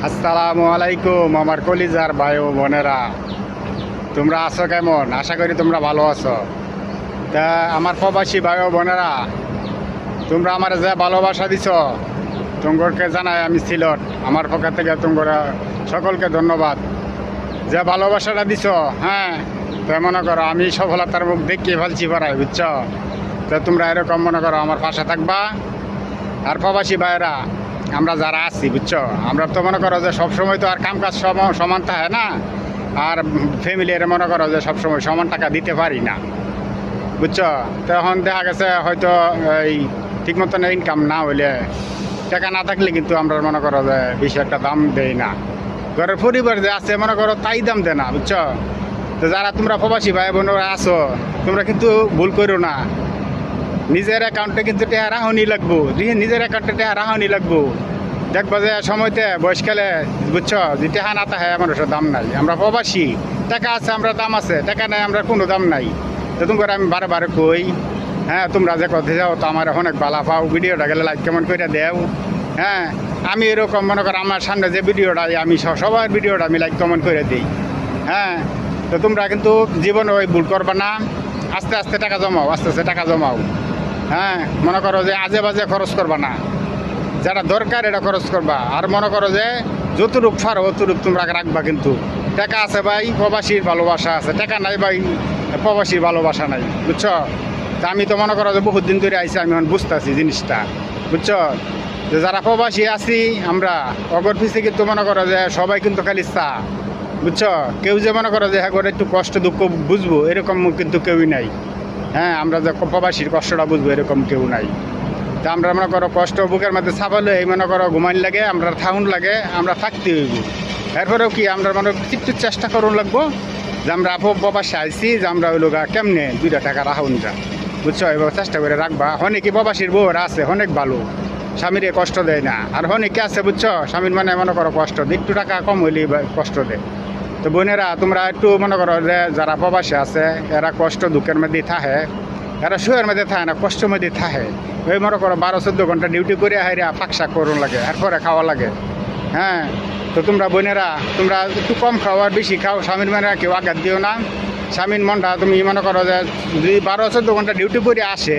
আসসালামু আলাইকুম আমার কলিজার ভাই ও বোনেরা, তোমরা আছো কেমন? আশা করি তোমরা ভালো আছো। তা আমার প্রবাসী ভাই ও বোনেরা, তোমরা আমার যে ভালোবাসা দিছ তোমাকে জানাই আমি সিলট। আমার পক্ষ থেকে তোমরা সকলকে ধন্যবাদ। যে ভালোবাসাটা দিছ, হ্যাঁ, তো মনে করো আমি সফলতার মুখ দেখিয়ে ফেলছি পারাই, বুঝছো? তো তোমরা এরকম মনে করো আমার পাশে থাকবা। আর প্রবাসী ভাইয়েরা আমরা যারা আছি, বুঝছো, আমরা তো মনে করো যে সবসময় তো আর কাম কাজ সমান থাকে না। আর ফ্যামিলির মনে করো যে সবসময় সমান টাকা দিতে পারি না, বুঝছো। তখন দেখা গেছে হয়তো এই ঠিক মতন ইনকাম না হইলে, টাকা না থাকলে কিন্তু আমরা মনে করো যে বেশি একটা দাম দেই না। ঘরের পরিবার যে আছে মনে করো তাই দাম দেয় না, বুঝছো। তো যারা তোমরা প্রবাসী ভাই বোনেরা আছো, তোমরা কিন্তু ভুল করো না। নিজের অ্যাকাউন্টে কিন্তু টাকা রাখনি লাগবো, নিজের অ্যাকাউন্টে টাকা রাখনি লাগবো। দেখবো যে সময়তে বয়সকালে, বুঝছো, যে টাকা না থাকে মানুষের দাম নাই। আমরা প্রবাসী, টাকা আছে আমরা দাম আছে, টাকা নাই আমরা কোনো দাম নাই। তো তোমরা আমি বারে বারে কই, হ্যাঁ, তোমরা যে কথা যাও তো আমার অনেক ভালো পাও। ভিডিওটা গেলে লাইক কমেন্ট করে দেও। হ্যাঁ, আমি এরকম মনে করো আমার সামনে যে ভিডিওটা আমি সবার ভিডিওটা আমি লাইক কমেন্ট করে দিই। হ্যাঁ, তো তোমরা কিন্তু জীবনে ওই ভুল করবা না। আস্তে আস্তে টাকা জমাও, আস্তে আস্তে টাকা জমাও। হ্যাঁ, মনে করো যে আজে বাজে খরচ করবা না, যেটা দরকার এটা খরচ করবা। আর মনে করো যে যতটুক ফারো অতটুক তোমরা রাখবা। কিন্তু টাকা আছে ভাই, প্রবাসীর ভালোবাসা আছে। টাকা নাই ভাই, প্রবাসীর ভালোবাসা নাই, বুঝছো। তা আমি তো মনে করো যে বহুত দিন ধরে আইসি, আমি এখন বুঝতেছি জিনিসটা, বুঝছো। যে যারা প্রবাসী আছি আমরা, অগর পিছিয়ে কিন্তু মনে করো যে সবাই কিন্তু খালি চা, বুঝছো। কেউ যে মনে করো যে হ্যাঁ করে একটু কষ্ট দুঃখ বুঝবো এরকম কিন্তু কেউই নাই। হ্যাঁ, আমরা যে প্রবাসীর কষ্টটা বুঝবো এরকম কেউ নাই। তা আমরা মনে করো কষ্ট বুকের মধ্যে ছাপালে এই মনে করো ঘুমাইন লাগে, আমরা থাউন লাগে, আমরা থাকতে হইব। এরপরেও কি আমরা মনে একটু চেষ্টা করুন লাগবো যে আমরা প্রবাসে আইসি, যে আমরা ওই লোক কেমনে 2 টাকা রাখুন যা, বুঝছো। এবার চেষ্টা করে রাখবা। অনেকে প্রবাসীর বউরা আছে অনেক ভালো, স্বামীরে কষ্ট দেয় না। আর অনেকে আছে, বুঝছো, স্বামীর মানে মনে করো কষ্ট দেয়, একটু টাকা কম হইলেই কষ্ট দেয়। তো বোনেরা তোমরা একটু মনে করো যে যারা প্রবাসে আছে এরা কষ্ট দুঃখের মধ্যেই থাকে, এরা সুয়ের মধ্যে থাকে না, কষ্টের মধ্যে থাকে। ওই মনে করো 12-14 ঘন্টা ডিউটি করে হাইরা ফাঁকশাক করুন লাগে, এরপরে খাওয়া লাগে। হ্যাঁ, তো তোমরা বোনেরা তোমরা একটু কম খাও আর বেশি খাও। স্বামীর মানে কেউ আঘাত দিও না। স্বামীর মনটা তুমি মনে করো যে যদি 12-14 ঘন্টা ডিউটি করে আসে,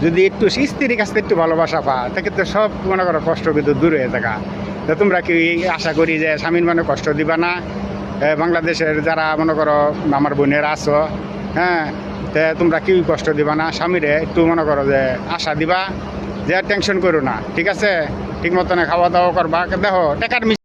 যদি একটু স্ত্রীর কাছে একটু ভালোবাসা পা, সেক্ষেত্রে সব মনে করো কষ্ট কিন্তু দূর হয়ে থাকা। তো তোমরা কি আশা করি যে স্বামীর মানে কষ্ট দিবা না। বাংলাদেশের যারা মনে করো আমার বোনেরা আছো, হ্যাঁ, তে তোমরা কি কষ্ট দিবা না। স্বামীরে একটু মনে করো যে আশা দিবা, যে টেনশন করো না, ঠিক আছে। ঠিক মতনে খাওয়া দাওয়া করবা। দেখো টাকার